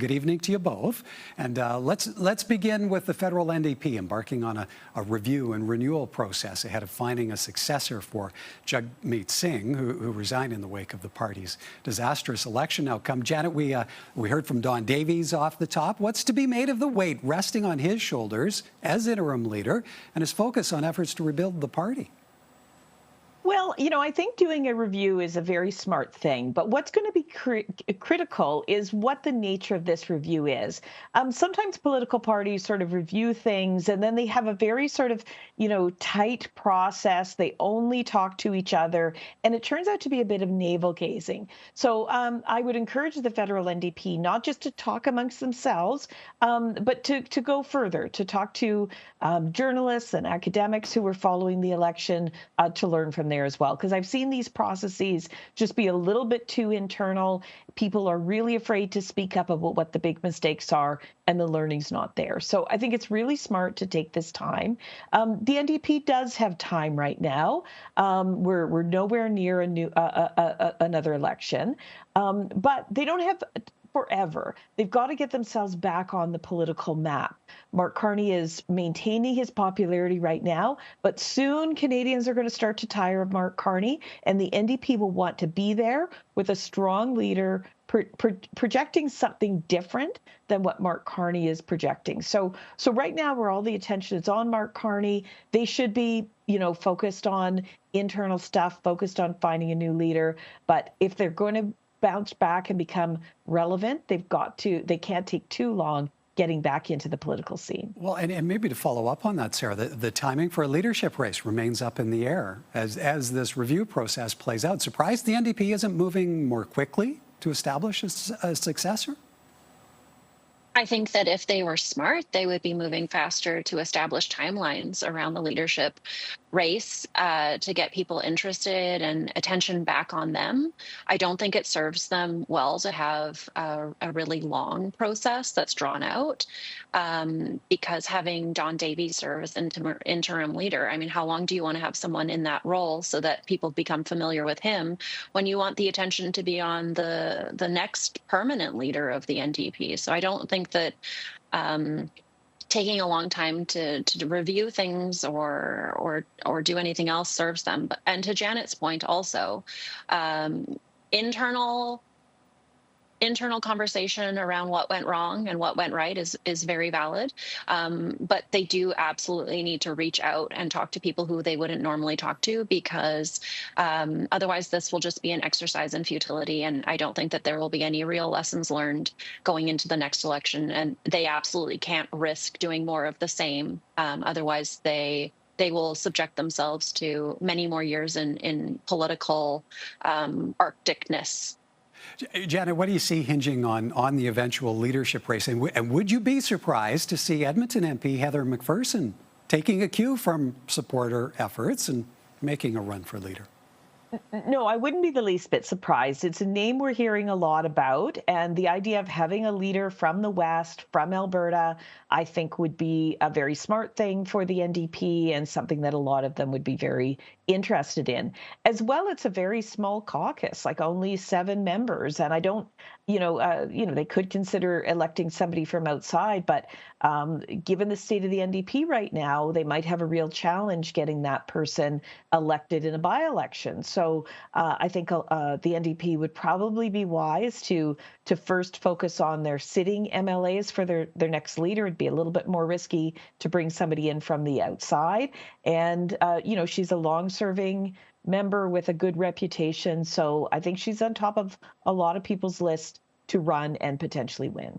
good evening to you both. And let's begin with the federal NDP embarking on a review and renewal process ahead of finding a successor for Jagmeet Singh, who resigned in the wake of the party's disastrous election outcome. Janet, we heard from Don Davies off the top. What's to be made of the weight resting on his shoulders as interim leader and his focus on efforts to rebuild the party? Well, I think doing a review is a very smart thing, but what's going to be critical is what the nature of this review is. Sometimes political parties sort of review things and then they have a very sort of, tight process. They only talk to each other, and it turns out to be a bit of navel gazing. So I would encourage the federal NDP not just to talk amongst themselves, but to go further, to talk to journalists and academics who were following the election to learn from there as well, because I've seen these processes just be a little bit too internal. People are really afraid to speak up about what the big mistakes are, and the learning's not there. So I think it's really smart to take this time. The NDP does have time right now. We're nowhere near another election, but they don't have forever. They've got to get themselves back on the political map. Mark Carney is maintaining his popularity right now, but soon Canadians are going to start to tire of Mark Carney, and the NDP will want to be there with a strong leader projecting something different than what Mark Carney is projecting. So right now, where all the attention is on Mark Carney, they should be, focused on internal stuff, focused on finding a new leader. But if they're going to bounce back and become relevant, they can't take too long getting back into the political scene. Well, and maybe to follow up on that, Sarah, the timing for a leadership race remains up in the air as this review process plays out. Surprised the NDP isn't moving more quickly to establish a successor? I think that if they were smart, they would be moving faster to establish timelines around the leadership race to get people interested and attention back on them. I don't think it serves them well to have a really long process that's drawn out because having Don Davies serve as interim leader, I mean, how long do you want to have someone in that role so that people become familiar with him when you want the attention to be on the next permanent leader of the NDP? So I don't think that taking a long time to review things or do anything else serves them. And to Janet's point also, internal conversation around what went wrong and what went right is very valid. But they do absolutely need to reach out and talk to people who they wouldn't normally talk to, because otherwise this will just be an exercise in futility. And I don't think that there will be any real lessons learned going into the next election. And they absolutely can't risk doing more of the same. Otherwise they will subject themselves to many more years in political Arcticness. Janet, what do you see hinging on the eventual leadership race? And would you be surprised to see Edmonton MP Heather McPherson taking a cue from supporter efforts and making a run for leader? No, I wouldn't be the least bit surprised. It's a name we're hearing a lot about, and the idea of having a leader from the West, from Alberta, I think would be a very smart thing for the NDP and something that a lot of them would be very interested in. As well, it's a very small caucus, like only 7 members, and I don't, they could consider electing somebody from outside, but given the state of the NDP right now, they might have a real challenge getting that person elected in a by-election. So I think the NDP would probably be wise to first focus on their sitting MLAs for their next leader. It'd be a little bit more risky to bring somebody in from the outside. And, she's a long-serving member with a good reputation. So I think she's on top of a lot of people's list to run and potentially win.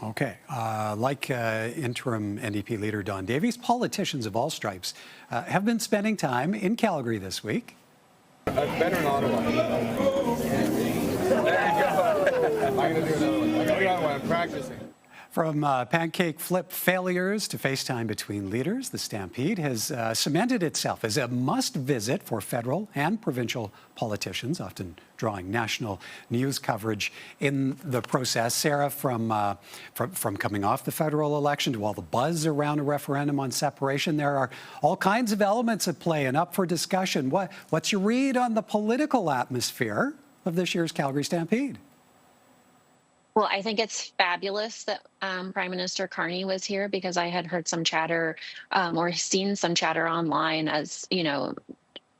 Okay. Like interim NDP leader Don Davies, politicians of all stripes have been spending time in Calgary this week. Better in Ottawa. There you go. I'm going to do another one. I'm going to do another one. I'm practicing. From pancake flip failures to FaceTime between leaders, the Stampede has cemented itself as a must-visit for federal and provincial politicians, often drawing national news coverage in the process. Sarah, from coming off the federal election to all the buzz around a referendum on separation, there are all kinds of elements at play and up for discussion. What's your read on the political atmosphere of this year's Calgary Stampede? Well, I think it's fabulous that Prime Minister Carney was here, because I had heard some chatter or seen some chatter online, as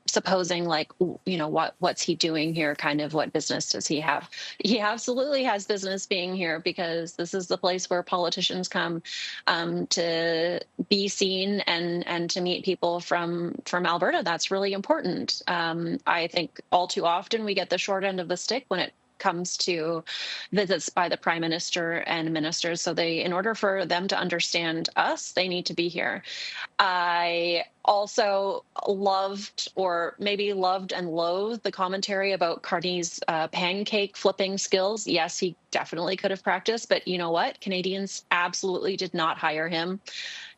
supposing like, what's he doing here, kind of what business does he have. He absolutely has business being here, because this is the place where politicians come to be seen and to meet people from Alberta. That's really important. I think all too often we get the short end of the stick when it comes to visits by the prime minister and ministers. So in order for them to understand us, they need to be here. I also loved, or maybe loved and loathed, the commentary about Carney's pancake flipping skills. Yes, he definitely could have practiced, but you know what? Canadians absolutely did not hire him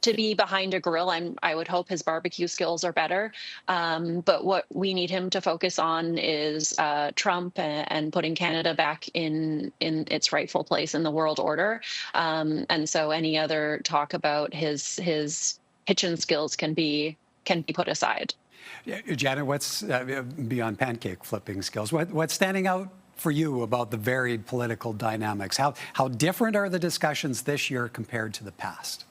to be behind a grill. I would hope his barbecue skills are better. But what we need him to focus on is Trump and putting Canada back in its rightful place in the world order. And so any other talk about his kitchen skills can be put aside. Yeah, Janet, what's beyond pancake flipping skills? What's standing out for you about the varied political dynamics? How different are the discussions this year compared to the past?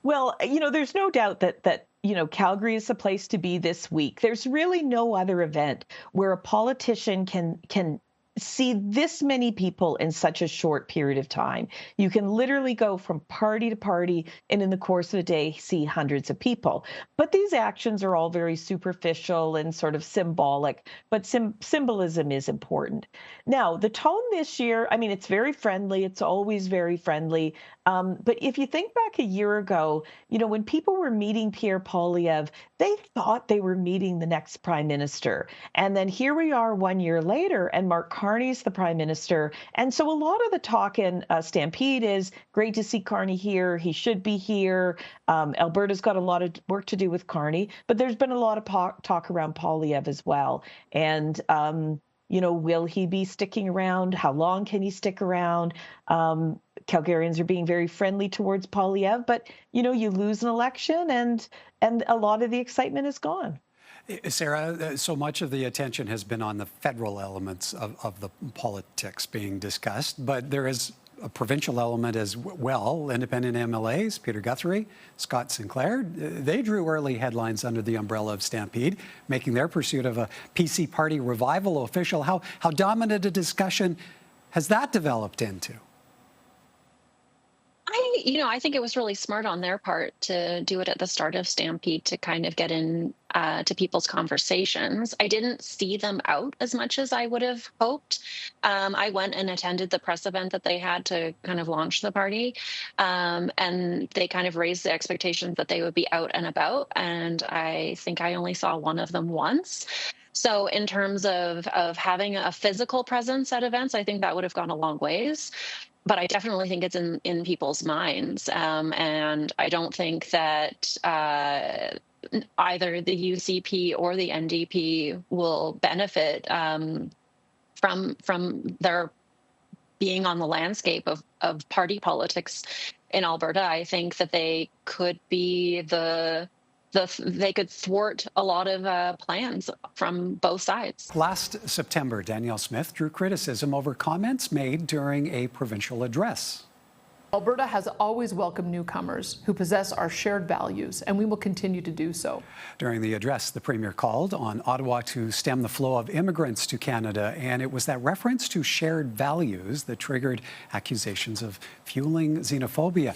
Well, there's no doubt that Calgary is the place to be this week. There's really no other event where a politician can see this many people in such a short period of time. You can literally go from party to party and in the course of a day see hundreds of people. But these actions are all very superficial and sort of symbolic, but symbolism is important. Now, the tone this year, I mean, it's very friendly. It's always very friendly. But if you think back a year ago, when people were meeting Pierre Poilievre, they thought they were meeting the next prime minister. And then here we are 1 year later, and Mark Carney's the prime minister. And so a lot of the talk in Stampede is great to see Carney here. He should be here. Alberta's got a lot of work to do with Carney, but there's been a lot of talk around Poilievre as well. And will he be sticking around? How long can he stick around? Calgarians are being very friendly towards Poilievre, but you lose an election and a lot of the excitement is gone. Sarah, so much of the attention has been on the federal elements of the politics being discussed, but there is a provincial element as well. Independent MLAs, Peter Guthrie, Scott Sinclair, they drew early headlines under the umbrella of Stampede, making their pursuit of a PC party revival official. How dominant a discussion has that developed into? I think it was really smart on their part to do it at the start of Stampede to kind of get in to people's conversations. I didn't see them out as much as I would have hoped. I went and attended the press event that they had to kind of launch the party, and they kind of raised the expectations that they would be out and about. And I think I only saw one of them once. So in terms of having a physical presence at events, I think that would have gone a long ways. But I definitely think it's in people's minds. And I don't think that either the UCP or the NDP will benefit from their being on the landscape of party politics in Alberta. I think that they could be they could thwart a lot of plans from both sides. Last September, Danielle Smith drew criticism over comments made during a provincial address. Alberta has always welcomed newcomers who possess our shared values, and we will continue to do so. During the address, the Premier called on Ottawa to stem the flow of immigrants to Canada, and it was that reference to shared values that triggered accusations of fueling xenophobia.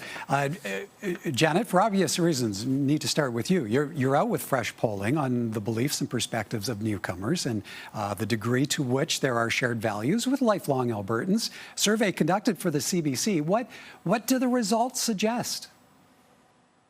Janet, for obvious reasons, need to start with you. You're out with fresh polling on the beliefs and perspectives of newcomers and the degree to which there are shared values with lifelong Albertans. Survey conducted for the CBC. What do the results suggest?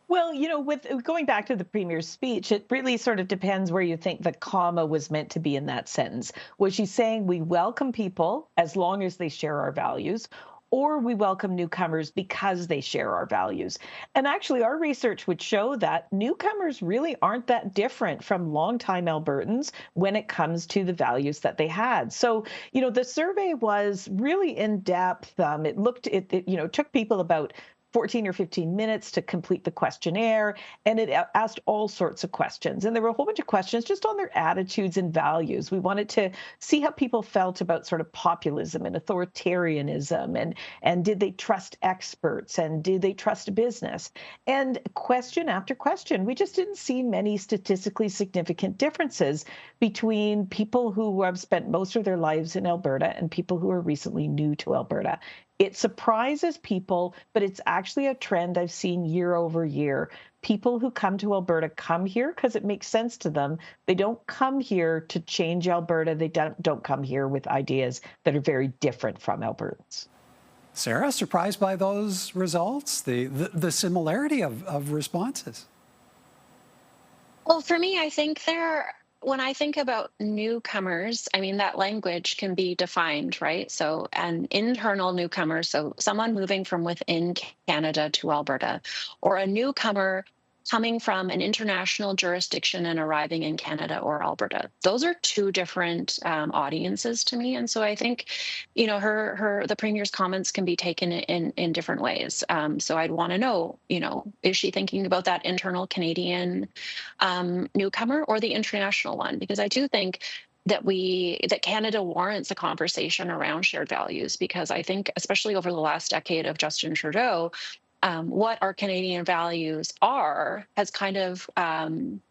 Well, with going back to the Premier's speech, it really sort of depends where you think the comma was meant to be in that sentence. Was she saying we welcome people as long as they share our values, or we welcome newcomers because they share our values? And actually, our research would show that newcomers really aren't that different from longtime Albertans when it comes to the values that they had. So, the survey was really in depth. It took people about 14 or 15 minutes to complete the questionnaire, and it asked all sorts of questions. And there were a whole bunch of questions just on their attitudes and values. We wanted to see how people felt about sort of populism and authoritarianism, and did they trust experts, and did they trust business? And question after question, we just didn't see many statistically significant differences between people who have spent most of their lives in Alberta and people who are recently new to Alberta. It surprises people, but it's actually a trend I've seen year over year. People who come to Alberta come here because it makes sense to them. They don't come here to change Alberta. They don't come here with ideas that are very different from Albertans. Sarah, surprised by those results, the similarity of responses? Well, for me, I think when I think about newcomers, I mean, that language can be defined, right? So an internal newcomer, so someone moving from within Canada to Alberta, or a newcomer coming from an international jurisdiction and arriving in Canada or Alberta. Those are two different audiences to me. And so I think, the Premier's comments can be taken in different ways. So I'd want to know, is she thinking about that internal Canadian newcomer or the international one? Because I do think that Canada warrants a conversation around shared values, because I think, especially over the last decade of Justin Trudeau, what our Canadian values are has kind of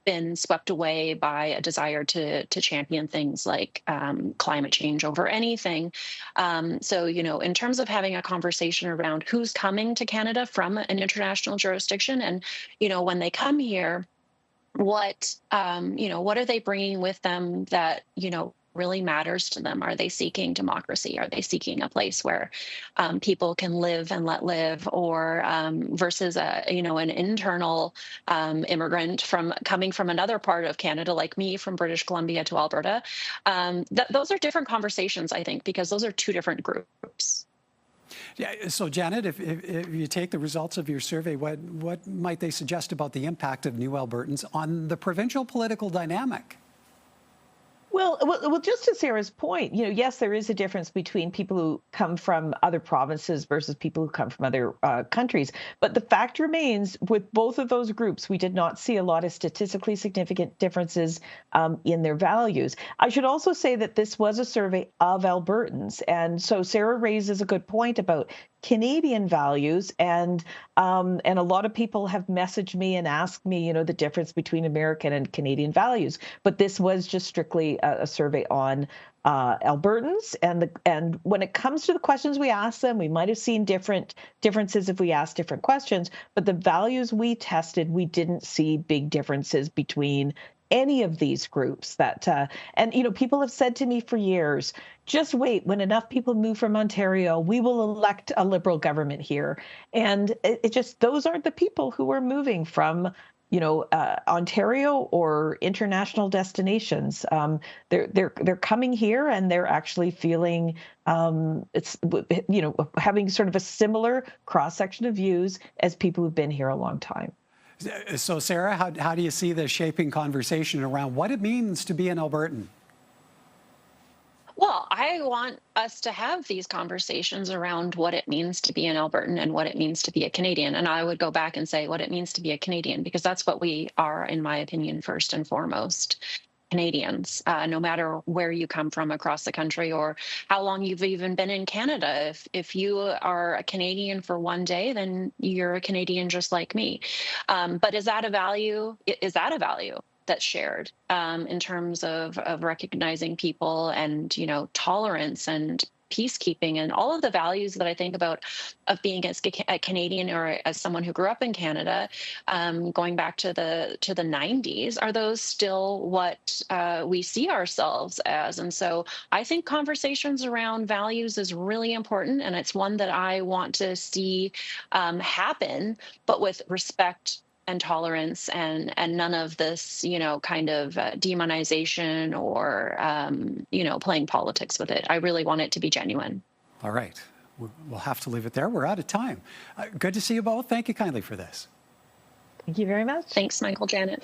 been swept away by a desire to champion things like climate change over anything. So, in terms of having a conversation around who's coming to Canada from an international jurisdiction, and, when they come here, what are they bringing with them that, really matters to them? Are they seeking democracy? Are they seeking a place where people can live and let live, or versus an internal immigrant coming from another part of Canada, like me, from British Columbia to Alberta? Those are different conversations, I think, because those are two different groups. Yeah. So, Janet, if you take the results of your survey, what might they suggest about the impact of new Albertans on the provincial political dynamic? Well, just to Sarah's point, yes, there is a difference between people who come from other provinces versus people who come from other countries. But the fact remains, with both of those groups, we did not see a lot of statistically significant differences in their values. I should also say that this was a survey of Albertans. And so Sarah raises a good point about Canadian values, and a lot of people have messaged me and asked me, the difference between American and Canadian values. But this was just strictly a survey on Albertans, and when it comes to the questions we asked them, we might have seen differences if we asked different questions. But the values we tested, we didn't see big differences between any of these groups. And people have said to me for years, just wait, when enough people move from Ontario, we will elect a Liberal government here. And those aren't the people who are moving from Ontario or international destinations. They're coming here, and they're actually feeling having sort of a similar cross section of views as people who've been here a long time. So, Sarah, how do you see the shaping conversation around what it means to be an Albertan? Well, I want us to have these conversations around what it means to be an Albertan and what it means to be a Canadian. And I would go back and say what it means to be a Canadian, because that's what we are, in my opinion, first and foremost. Canadians, no matter where you come from across the country or how long you've even been in Canada. If you are a Canadian for one day, then you're a Canadian just like me. But is that a value? Is that a value that's shared in terms of recognizing people and, tolerance and peacekeeping and all of the values that I think about of being as a Canadian or as someone who grew up in Canada, going back to the 90s, are those still what we see ourselves as? And so I think conversations around values is really important, and it's one that I want to see happen, but with respect and tolerance and none of this, kind of demonization or, playing politics with it. I really want it to be genuine. All right. We'll have to leave it there. We're out of time. Good to see you both. Thank you kindly for this. Thank you very much. Thanks, Michael, Janet.